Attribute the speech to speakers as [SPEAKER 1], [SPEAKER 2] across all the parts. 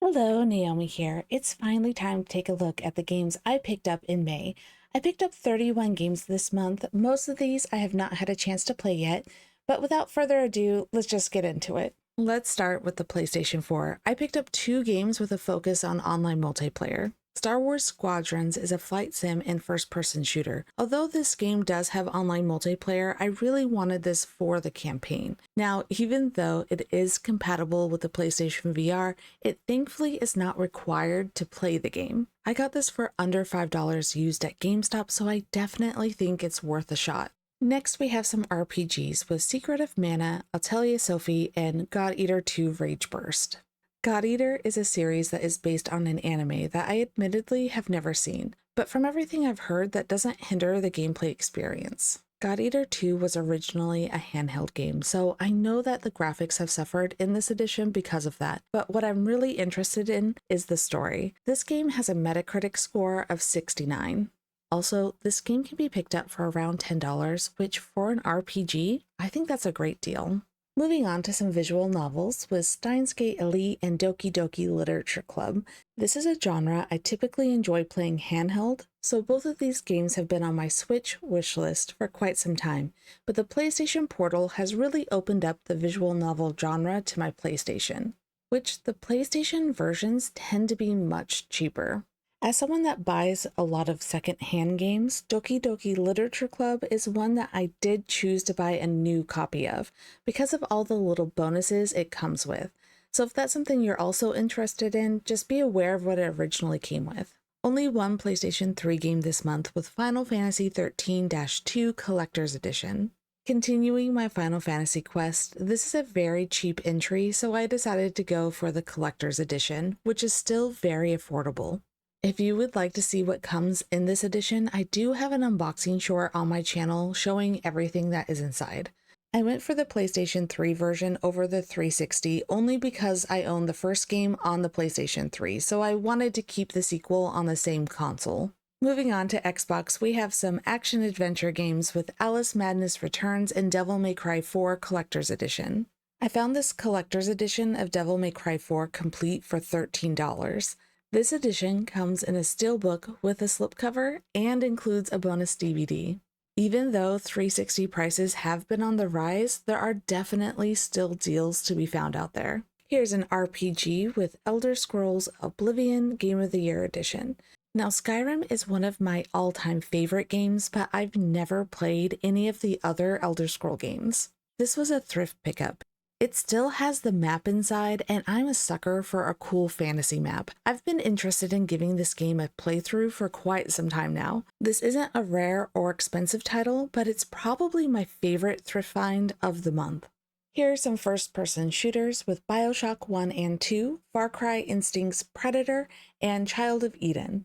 [SPEAKER 1] Hello, Naomi here. It's finally time to take a look at the games I picked up in May. I picked up 31 games this month. Most of these I have not had a chance to play yet, but without further ado, let's just get into it. Let's start with the PlayStation 4. I picked up 2 games with a focus on online multiplayer. Star Wars Squadrons is a flight sim and first-person shooter. Although this game does have online multiplayer, I really wanted this for the campaign. Now, even though it is compatible with the PlayStation VR, it thankfully is not required to play the game. I got this for under $5 used at GameStop, so I definitely think it's worth a shot. Next, we have some RPGs with Secret of Mana, Atelier Sophie, and God Eater 2 Rage Burst. God Eater is a series that is based on an anime that I admittedly have never seen, but from everything I've heard, that doesn't hinder the gameplay experience. God Eater 2 was originally a handheld game, so I know that the graphics have suffered in this edition because of that, but what I'm really interested in is the story. This game has a Metacritic score of 69. Also, this game can be picked up for around $10, which for an RPG, I think that's a great deal. Moving on to some visual novels with Steins Gate Elite and Doki Doki Literature Club. This is a genre I typically enjoy playing handheld, so both of these games have been on my Switch wishlist for quite some time, but the PlayStation Portal has really opened up the visual novel genre to my PlayStation, which the PlayStation versions tend to be much cheaper. As someone that buys a lot of second-hand games, Doki Doki Literature Club is one that I did choose to buy a new copy of because of all the little bonuses it comes with. So if that's something you're also interested in, just be aware of what it originally came with. Only one PlayStation 3 game this month with Final Fantasy 13-2 Collector's Edition. Continuing my Final Fantasy quest, this is a very cheap entry, so I decided to go for the Collector's Edition, which is still very affordable. If you would like to see what comes in this edition, I do have an unboxing short on my channel showing everything that is inside. I went for the PlayStation 3 version over the 360 only because I own the first game on the PlayStation 3, so I wanted to keep the sequel on the same console. Moving on to Xbox, we have some action-adventure games with Alice Madness Returns and Devil May Cry 4 Collector's Edition. I found this Collector's Edition of Devil May Cry 4 complete for $13. This edition comes in a steelbook with a slipcover and includes a bonus DVD. Even though 360 prices have been on the rise, there are definitely still deals to be found out there. Here's an RPG with Elder Scrolls Oblivion Game of the Year Edition. Now, Skyrim is one of my all-time favorite games, but I've never played any of the other Elder Scroll games. This was a thrift pickup. It still has the map inside, and I'm a sucker for a cool fantasy map. I've been interested in giving this game a playthrough for quite some time now. This isn't a rare or expensive title, but it's probably my favorite thrift find of the month. Here are some first-person shooters with BioShock 1 and 2, Far Cry Instincts Predator, and Child of Eden.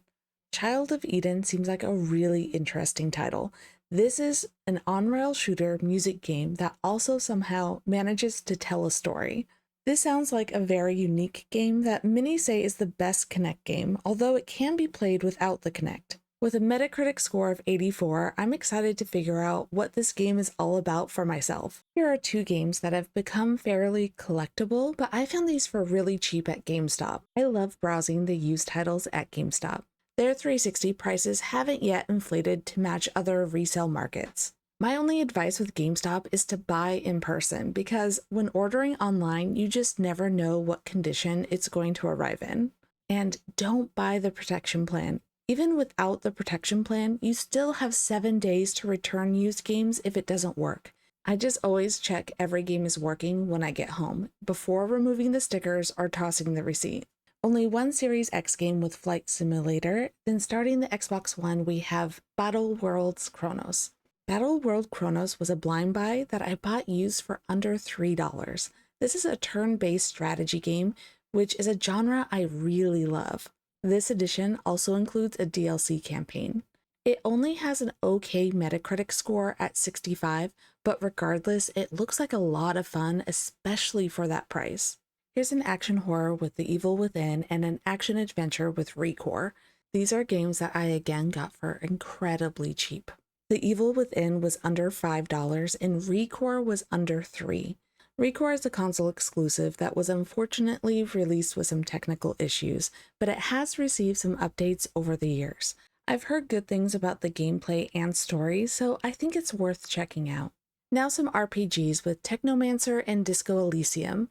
[SPEAKER 1] Child of Eden seems like a really interesting title. This is an on-rail shooter music game that also somehow manages to tell a story. This sounds like a very unique game that many say is the best Kinect game, although it can be played without the Kinect. With a Metacritic score of 84, I'm excited to figure out what this game is all about for myself. Here are 2 games that have become fairly collectible, but I found these for really cheap at GameStop. I love browsing the used titles at GameStop. Their 360 prices haven't yet inflated to match other resale markets. My only advice with GameStop is to buy in person because when ordering online, you just never know what condition it's going to arrive in. And don't buy the protection plan. Even without the protection plan, you still have 7 days to return used games if it doesn't work. I just always check every game is working when I get home before removing the stickers or tossing the receipt. Only one Series X game with Flight Simulator, then starting the Xbox One we have Battle Worlds Kronos. Battle World Kronos was a blind buy that I bought used for under $3. This is a turn-based strategy game, which is a genre I really love. This edition also includes a DLC campaign. It only has an okay Metacritic score at 65, but regardless, it looks like a lot of fun, especially for that price. Here's an action horror with The Evil Within and an action adventure with Recor. These are games that I again got for incredibly cheap. The Evil Within was under $5 and Recor was under $3. Recor is a console exclusive that was unfortunately released with some technical issues, but it has received some updates over the years. I've heard good things about the gameplay and story, so I think it's worth checking out. Now some RPGs with Technomancer and Disco Elysium.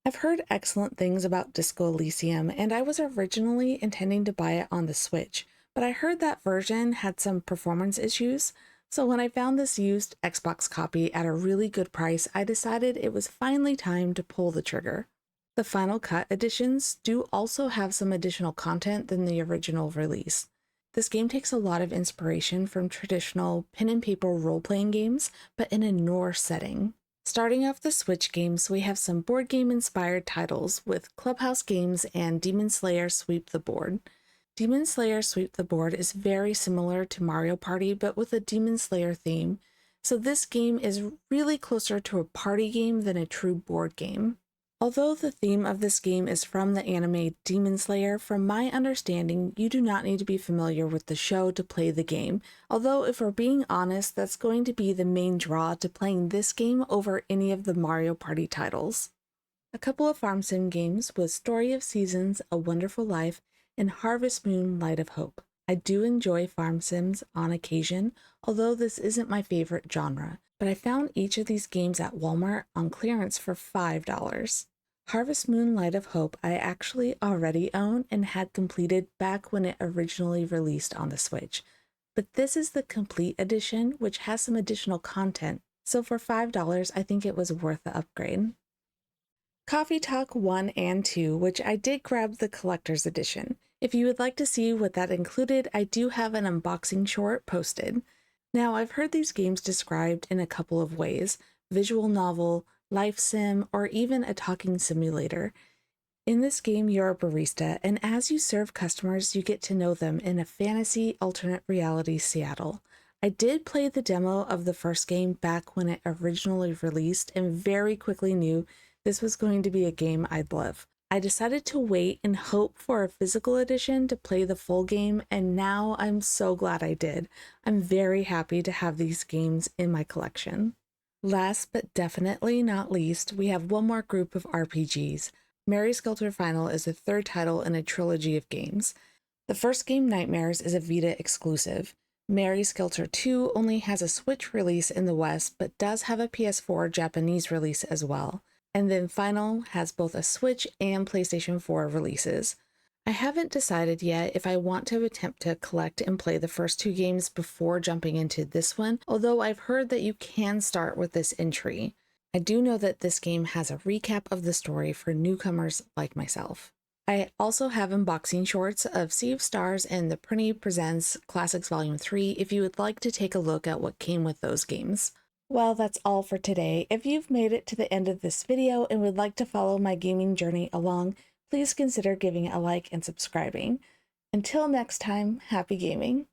[SPEAKER 1] I've heard excellent things about Disco Elysium, and I was originally intending to buy it on the Switch, but I heard that version had some performance issues, so when I found this used Xbox copy at a really good price, I decided it was finally time to pull the trigger. The Final Cut editions do also have some additional content than the original release. This game takes a lot of inspiration from traditional pen and paper role-playing games, but in a Norse setting. Starting off the Switch games, we have some board game inspired titles with Clubhouse Games and Demon Slayer Sweep the Board. Demon Slayer Sweep the Board is very similar to Mario Party, but with a Demon Slayer theme, so this game is really closer to a party game than a true board game. Although the theme of this game is from the anime Demon Slayer, from my understanding, you do not need to be familiar with the show to play the game, although if we're being honest, that's going to be the main draw to playing this game over any of the Mario Party titles. A couple of farm sim games with Story of Seasons, A Wonderful Life, and Harvest Moon Light of Hope. I do enjoy farm sims on occasion, although this isn't my favorite genre, but I found each of these games at Walmart on clearance for $5. Harvest Moon Light of Hope I actually already own and had completed back when it originally released on the Switch, but this is the complete edition which has some additional content, so for $5 I think it was worth the upgrade. Coffee Talk 1 and 2, which I did grab the collector's edition. If you would like to see what that included, I do have an unboxing short posted. Now, I've heard these games described in a couple of ways: visual novel, life sim, or even a talking simulator. In this game, you're a barista, and as you serve customers, you get to know them in a fantasy alternate reality Seattle. I did play the demo of the first game back when it originally released and very quickly knew this was going to be a game I'd love. I decided to wait and hope for a physical edition to play the full game, and now I'm so glad I did. I'm very happy to have these games in my collection. Last but definitely not least, we have one more group of RPGs. Mary Skelter Final is the third title in a trilogy of games. The first game, Nightmares, is a Vita exclusive. Mary Skelter 2 only has a Switch release in the West, but does have a PS4 Japanese release as well. And then Final has both a Switch and PlayStation 4 releases. I haven't decided yet if I want to attempt to collect and play the first two games before jumping into this one, although I've heard that you can start with this entry. I do know that this game has a recap of the story for newcomers like myself. I also have unboxing shorts of Sea of Stars and the Prinny Presents Classics Volume 3 if you would like to take a look at what came with those games. Well, that's all for today. If you've made it to the end of this video and would like to follow my gaming journey along, please consider giving it a like and subscribing. Until next time, happy gaming!